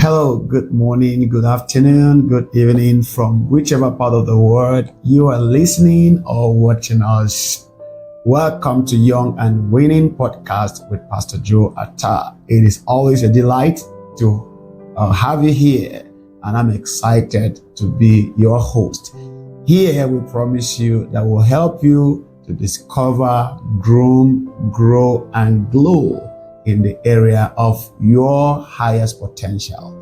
Hello, good morning, good afternoon, good evening from whichever part of the world you are listening or watching us. Welcome to Young and Winning Podcast with Pastor Joe Atta. It is always a delight to have you here, and I'm excited to be your host. Here we promise you that will help you to discover, groom, grow, and glow in the area of your highest potential.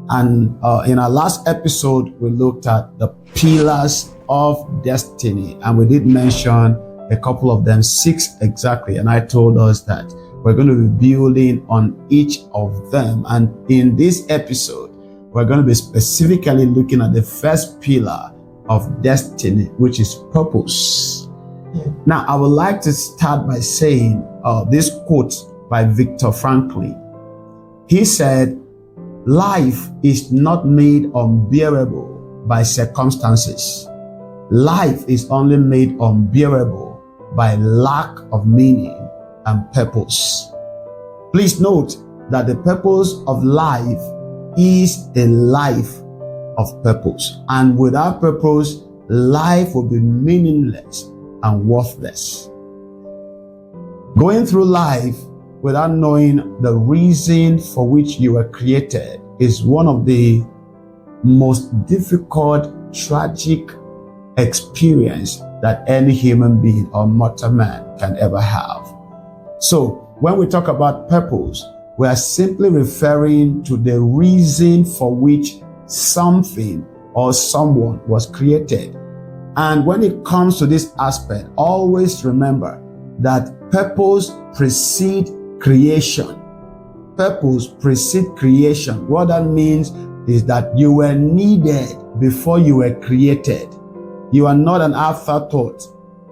And in our last episode, we looked at the pillars of destiny, and we did mention a couple of them, 6 exactly. And I told us that we're going to be building on each of them. And in this episode, we're going to be specifically looking at the first pillar of destiny, which is purpose. Now, I would like to start by saying this quote by Viktor Frankl. He said, "Life is not made unbearable by circumstances. Life is only made unbearable by lack of meaning and purpose." Please note that the purpose of life is a life of purpose. And without purpose, life will be meaningless and worthless. Going through life without knowing the reason for which you were created is one of the most difficult, tragic experience that any human being or mortal man can ever have. So when we talk about purpose, we are simply referring to the reason for which something or someone was created. And when it comes to this aspect, always remember that purpose precedes creation. Purpose precedes creation. What that means is that you were needed before you were created. You are not an afterthought.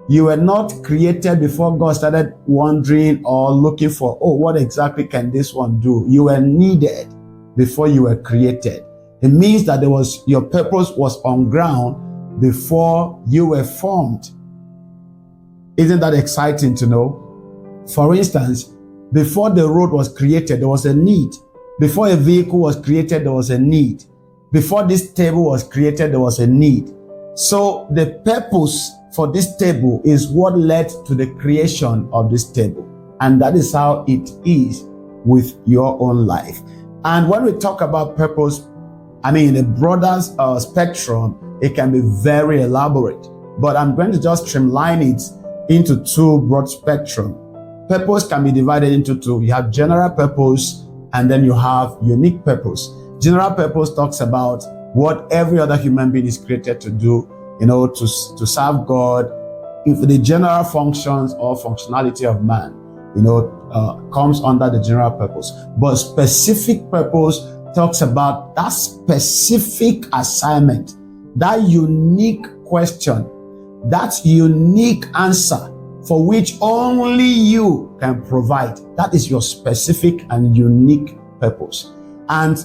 You were not created before God started wondering or looking for, what exactly can this one do? You were needed before you were created. It means that your purpose was on ground before you were formed. Isn't that exciting to know? For instance, before the road was created, there was a need. Before a vehicle was created, there was a need. Before this table was created, there was a need. So the purpose for this table is what led to the creation of this table. And that is how it is with your own life. And when we talk about purpose, in a broader spectrum, it can be very elaborate. But I'm going to just streamline it into 2 broad spectrums. Purpose can be divided into 2. You have general purpose, and then you have unique purpose. General purpose talks about what every other human being is created to do, to serve God. If the general functions or functionality of man, comes under the general purpose. But specific purpose talks about that specific assignment, that unique question, that unique answer for which only you can provide. That is your specific and unique purpose. And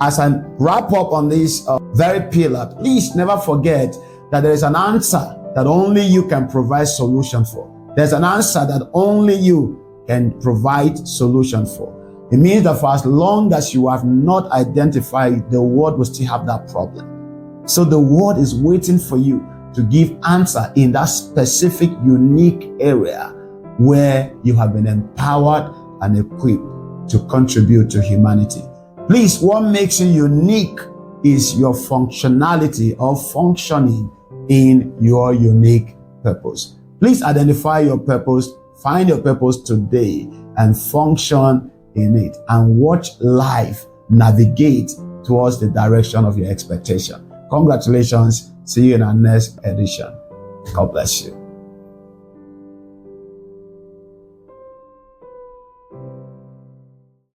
as I wrap up on this very pillar, please never forget that there is an answer that only you can provide solution for. There's an answer that only you can provide solution for. It means that for as long as you have not identified, the world will still have that problem. So the world is waiting for you to give answer in that specific, unique area where you have been empowered and equipped to contribute to humanity. Please, what makes you unique is your functionality or functioning in your unique purpose. Please identify your purpose, find your purpose today, and function in it, and watch life navigate towards the direction of your expectation. Congratulations. See you in our next edition. God bless you.